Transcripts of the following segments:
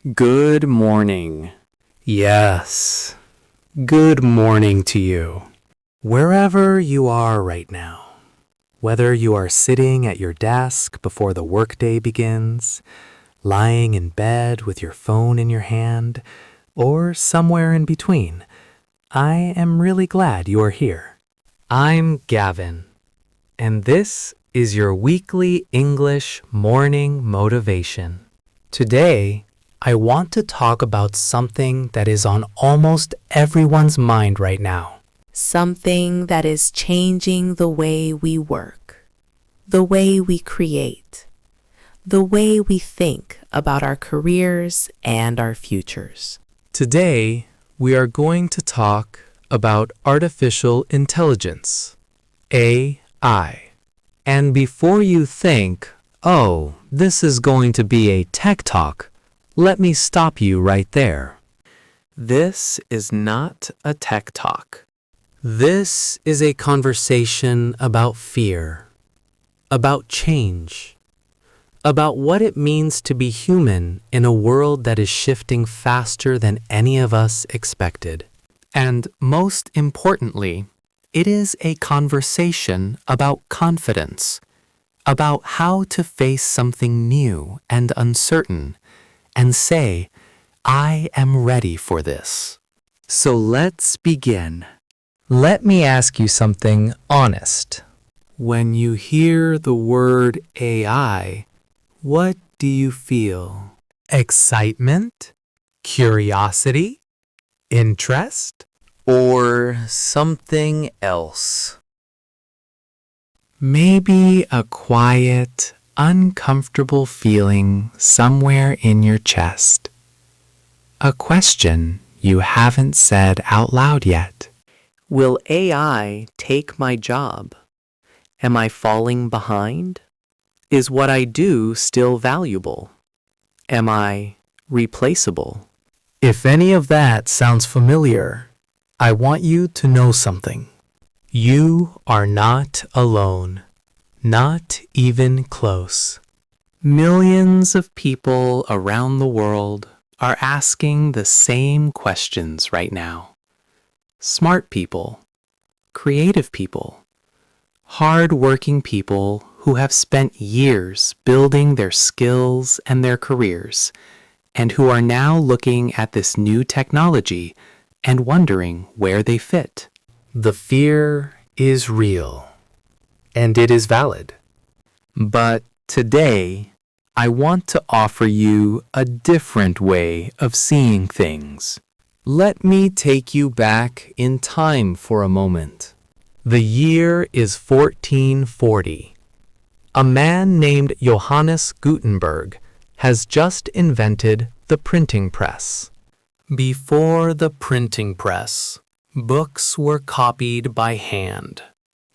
Good morning. Yes, good morning to you. Wherever you are right now, whether you are sitting at your desk before the workday begins, lying in bed with your phone in your hand, or somewhere in between, I am really glad you are here. I'm Gavin, and this is your weekly English morning motivation. Today, I want to talk about something that is on almost everyone's mind right now. Something that is changing the way we work, the way we create, the way we think about our careers and our futures. Today, we are going to talk about artificial intelligence, AI. And before you think, oh, this is going to be a tech talk, let me stop you right there. This is not a tech talk. This is a conversation about fear, about change, about what it means to be human in a world that is shifting faster than any of us expected. And most importantly, it is a conversation about confidence, about how to face something new and uncertain and say, I am ready for this. So let's begin. Let me ask you something honest. When you hear the word AI, what do you feel? Excitement? Curiosity? Interest? Or something else? Maybe a quiet, uncomfortable feeling somewhere in your chest. A question you haven't said out loud yet. Will AI take my job? Am I falling behind? Is what I do still valuable? Am I replaceable? If any of that sounds familiar, I want you to know something. You are not alone. Not even close. Millions of people around the world are asking the same questions right now. Smart people, creative people, hard-working people who have spent years building their skills and their careers, and who are now looking at this new technology and wondering where they fit. The fear is real, and it is valid. But today, I want to offer you a different way of seeing things. Let me take you back in time for a moment. The year is 1440. A man named Johannes Gutenberg has just invented the printing press. Before the printing press, books were copied by hand,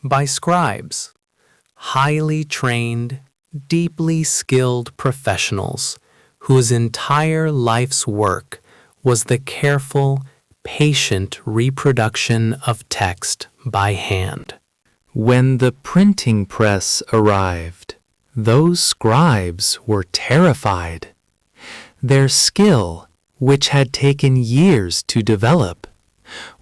by scribes, highly trained, deeply skilled professionals whose entire life's work was the careful, patient reproduction of text by hand. When the printing press arrived, those scribes were terrified. Their skill, which had taken years to develop,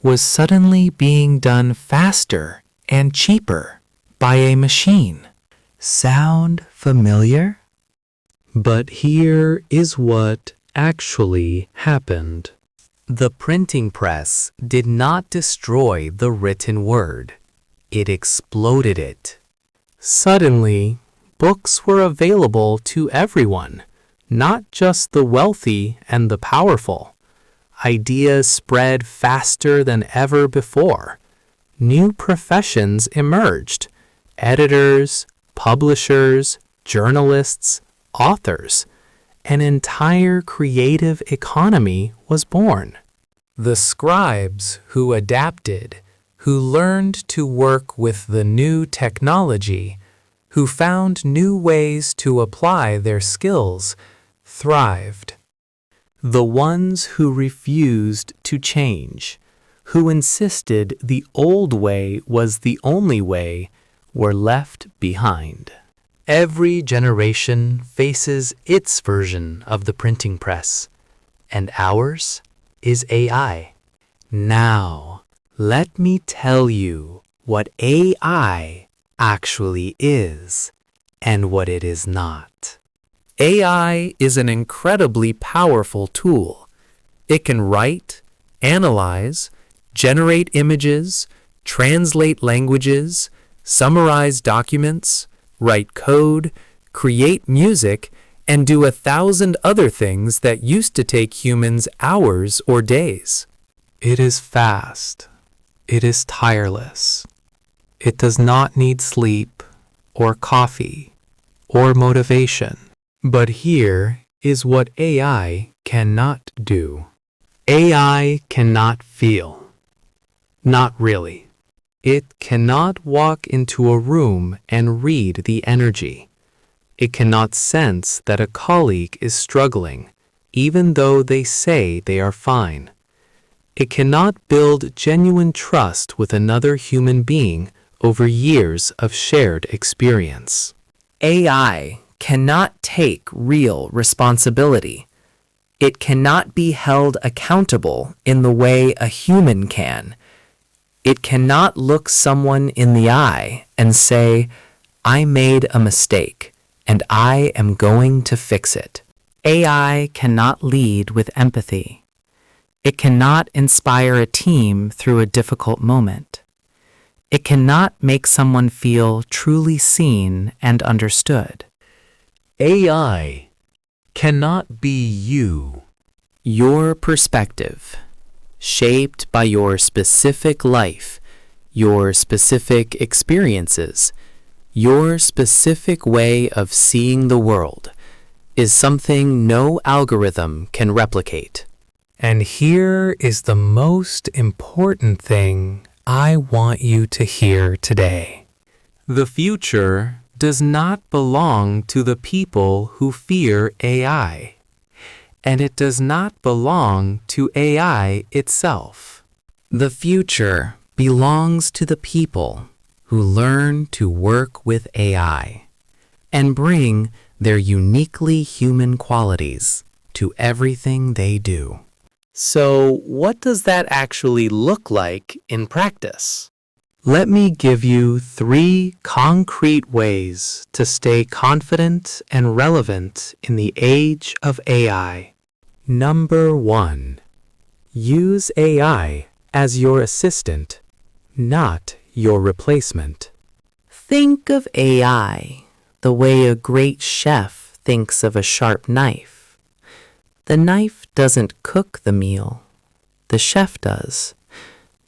was suddenly being done faster and cheaper by a machine. Sound familiar? But here is what actually happened. The printing press did not destroy the written word. It exploded it. Suddenly, books were available to everyone, not just the wealthy and the powerful. Ideas spread faster than ever before. New professions emerged. Editors, publishers, journalists, authors. An entire creative economy was born. The scribes who adapted, who learned to work with the new technology, who found new ways to apply their skills, thrived. The ones who refused to change, who insisted the old way was the only way, were left behind. Every generation faces its version of the printing press. and ours is AI. Now, let me tell you what AI actually is and what it is not. AI is an incredibly powerful tool. It can write, analyze, generate images, translate languages, summarize documents, write code, create music, and do 1,000 other things that used to take humans hours or days. It is fast. It is tireless. It does not need sleep or coffee or motivation. But here is what AI cannot do. AI cannot feel. Not really. It cannot walk into a room and read the energy. It cannot sense that a colleague is struggling, even though they say they are fine. It cannot build genuine trust with another human being over years of shared experience. AI cannot take real responsibility. It cannot be held accountable in the way a human can. It cannot look someone in the eye and say, "I made a mistake, and I am going to fix it." AI cannot lead with empathy. It cannot inspire a team through a difficult moment. It cannot make someone feel truly seen and understood. AI cannot be you. Your perspective, shaped by your specific life, your specific experiences, your specific way of seeing the world, is something no algorithm can replicate. And here is the most important thing I want you to hear today. The future does not belong to the people who fear AI, and it does not belong to AI itself. The future belongs to the people who learn to work with AI and bring their uniquely human qualities to everything they do. So, what does that actually look like in practice? Let me give you 3 concrete ways to stay confident and relevant in the age of AI. Number 1. Use AI as your assistant, not your replacement. Think of AI the way a great chef thinks of a sharp knife. The knife doesn't cook the meal, the chef does.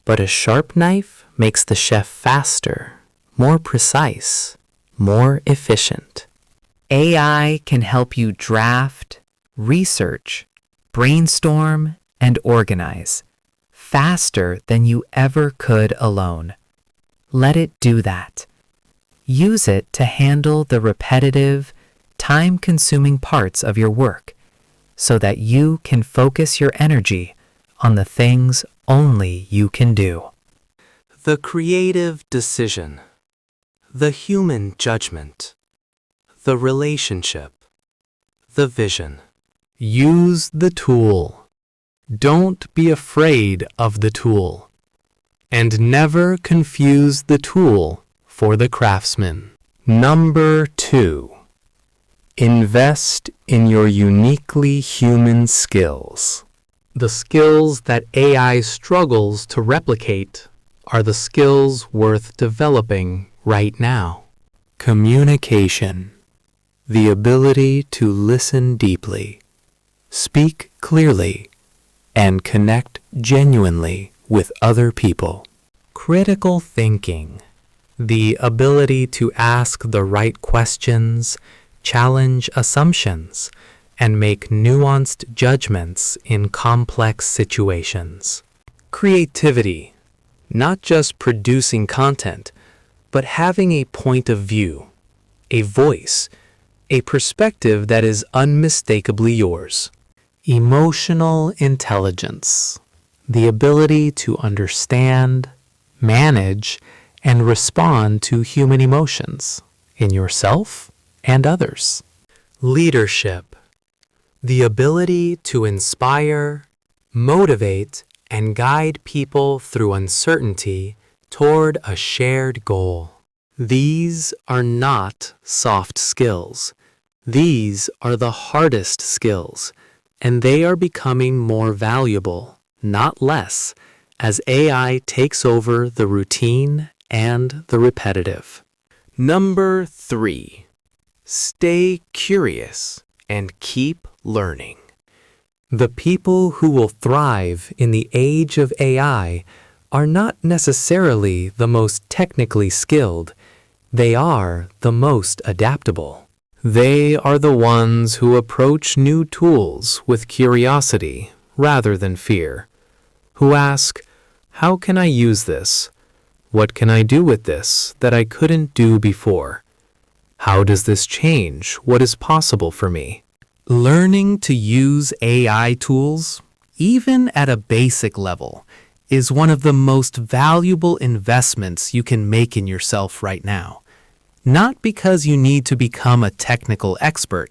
But a sharp knife makes the chef faster, more precise, more efficient. AI can help you draft, research, brainstorm, and organize faster than you ever could alone. Let it do that. Use it to handle the repetitive, time-consuming parts of your work so that you can focus your energy on the things only you can do. The creative decision, the human judgment, the relationship, the vision. Use the tool. Don't be afraid of the tool. And never confuse the tool for the craftsman. Number 2. Invest in your uniquely human skills. The skills that AI struggles to replicate are the skills worth developing right now. Communication. The ability to listen deeply, speak clearly, and connect genuinely with other people. Critical thinking. The ability to ask the right questions, challenge assumptions, and make nuanced judgments in complex situations. Creativity. Not just producing content, but having a point of view, a voice, a perspective that is unmistakably yours. Emotional intelligence. The ability to understand, manage, and respond to human emotions in yourself and others. Leadership. The ability to inspire, motivate, and guide people through uncertainty toward a shared goal. These are not soft skills. These are the hardest skills, and they are becoming more valuable, not less, as AI takes over the routine and the repetitive. Number 3. Stay curious and keep learning. The people who will thrive in the age of AI are not necessarily the most technically skilled. They are the most adaptable. They are the ones who approach new tools with curiosity rather than fear, who ask, how can I use this? What can I do with this that I couldn't do before? How does this change what is possible for me? Learning to use AI tools, even at a basic level, is one of the most valuable investments you can make in yourself right now. Not because you need to become a technical expert,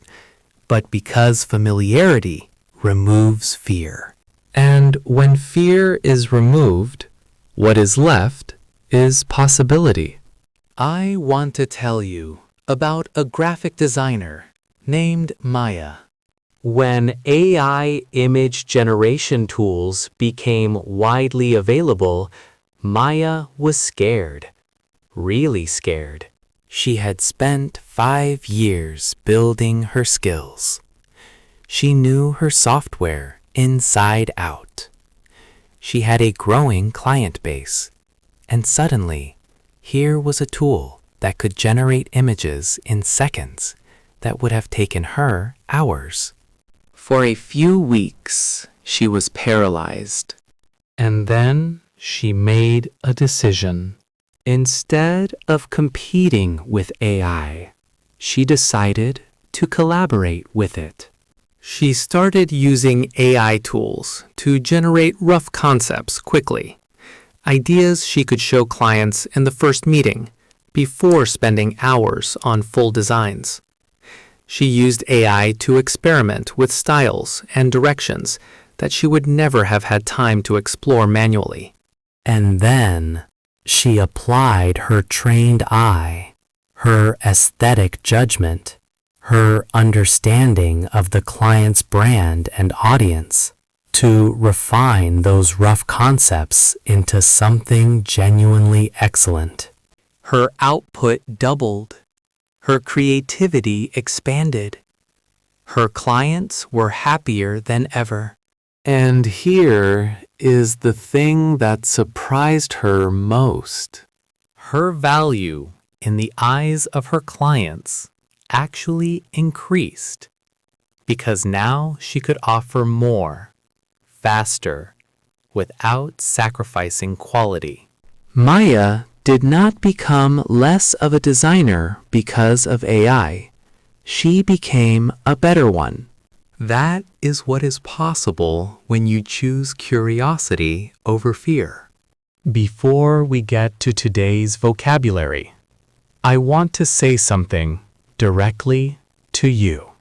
but because familiarity removes fear. And when fear is removed, what is left is possibility. I want to tell you about a graphic designer named Maya. When AI image generation tools became widely available, Maya was scared, really scared. She had spent 5 years building her skills. She knew her software inside out. She had a growing client base, and suddenly, here was a tool that could generate images in seconds that would have taken her hours. For a few weeks, she was paralyzed. And then she made a decision. Instead of competing with AI, she decided to collaborate with it. She started using AI tools to generate rough concepts quickly, ideas she could show clients in the first meeting before spending hours on full designs. She used AI to experiment with styles and directions that she would never have had time to explore manually. And then she applied her trained eye, her aesthetic judgment, her understanding of the client's brand and audience to refine those rough concepts into something genuinely excellent. Her output doubled. Her creativity expanded. Her clients were happier than ever. And here is the thing that surprised her most. Her value in the eyes of her clients actually increased because now she could offer more, faster, without sacrificing quality. Maya did not become less of a designer because of AI. She became a better one. That is what is possible when you choose curiosity over fear. Before we get to today's vocabulary, I want to say something directly to you.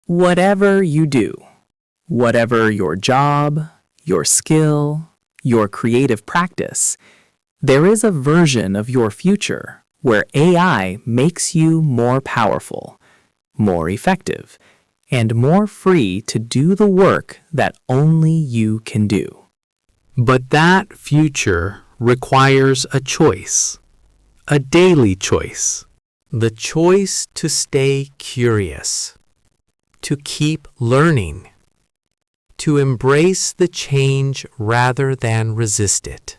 Whatever you do, whatever your job, your skill, your creative practice, there is a version of your future where AI makes you more powerful, more effective, and more free to do the work that only you can do. But that future requires a choice, a daily choice. The choice to stay curious, to keep learning, to embrace the change rather than resist it,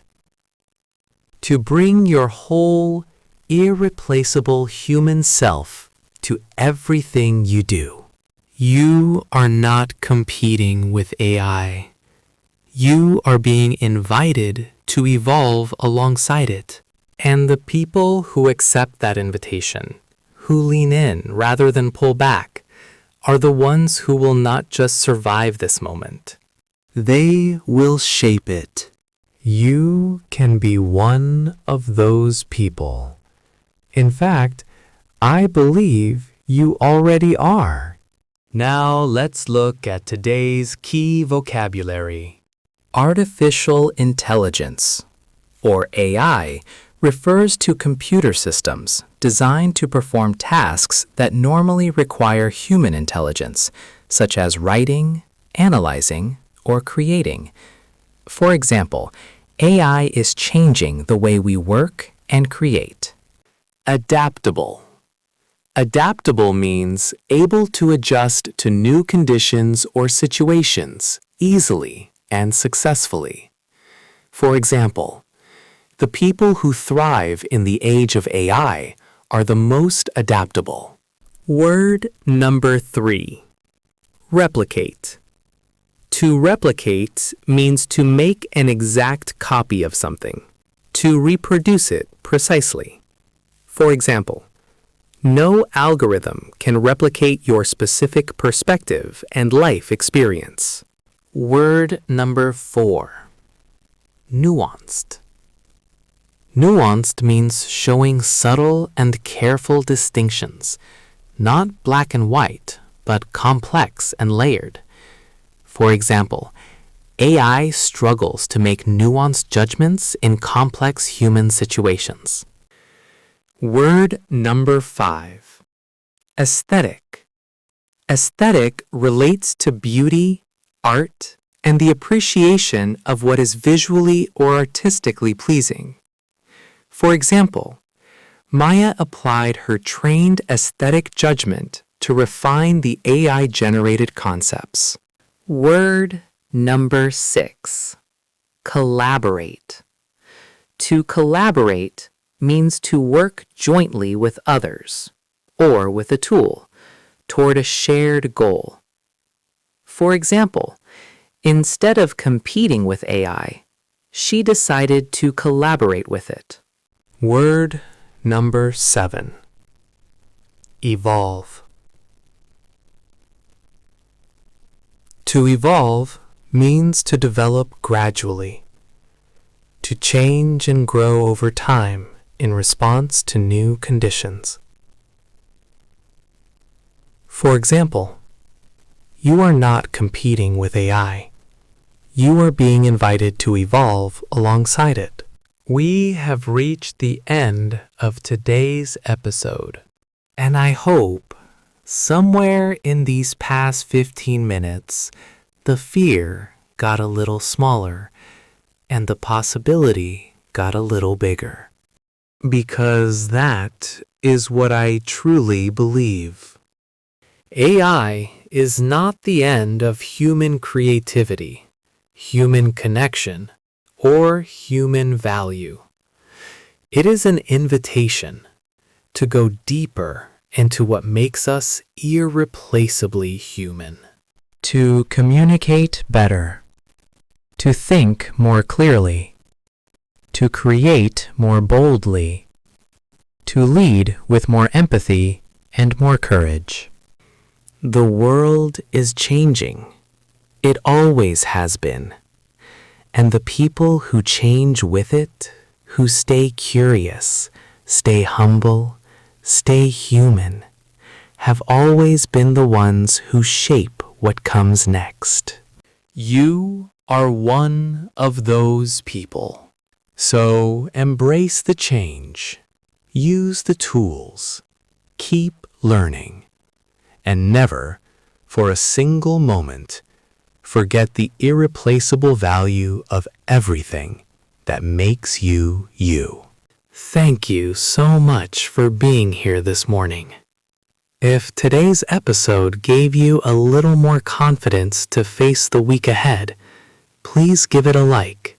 to bring your whole, irreplaceable human self to everything you do. You are not competing with AI. You are being invited to evolve alongside it. And the people who accept that invitation, who lean in rather than pull back, are the ones who will not just survive this moment. They will shape it. You can be one of those people. In fact, I believe you already are. Now let's look at today's key vocabulary. Artificial intelligence, or AI, refers to computer systems designed to perform tasks that normally require human intelligence, such as writing, analyzing, or creating. For example, AI is changing the way we work and create. Adaptable. Adaptable means able to adjust to new conditions or situations easily and successfully. For example, the people who thrive in the age of AI are the most adaptable. Word number 3. Replicate. To replicate means to make an exact copy of something, to reproduce it precisely. For example, no algorithm can replicate your specific perspective and life experience. Word number 4. Nuanced. Nuanced means showing subtle and careful distinctions, not black and white, but complex and layered. For example, AI struggles to make nuanced judgments in complex human situations. Word number 5. Aesthetic. Aesthetic relates to beauty, art, and the appreciation of what is visually or artistically pleasing. For example, Maya applied her trained aesthetic judgment to refine the AI-generated concepts. Word number 6. Collaborate. To collaborate means to work jointly with others, or with a tool, toward a shared goal. For example, instead of competing with AI, she decided to collaborate with it. Word number 7. Evolve. To evolve means to develop gradually, to change and grow over time in response to new conditions. For example, you are not competing with AI. You are being invited to evolve alongside it. We have reached the end of today's episode, and I hope somewhere in these past 15 minutes, the fear got a little smaller and the possibility got a little bigger. Because that is what I truly believe. AI is not the end of human creativity, human connection, or human value. It is an invitation to go deeper into what makes us irreplaceably human. To communicate better, to think more clearly, to create more boldly, to lead with more empathy and more courage. The world is changing. It always has been. And the people who change with it, who stay curious, stay humble, stay human, have always been the ones who shape what comes next. You are one of those people. So embrace the change, use the tools, keep learning, and never, for a single moment, forget the irreplaceable value of everything that makes you you. Thank you so much for being here this morning. If today's episode gave you a little more confidence to face the week ahead, please give it a like,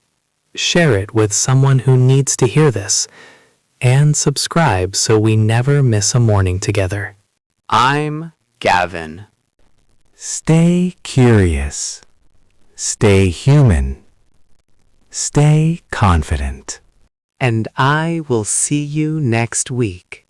share it with someone who needs to hear this, and subscribe so we never miss a morning together. I'm Gavin. Stay curious, stay human, stay confident. And I will see you next week.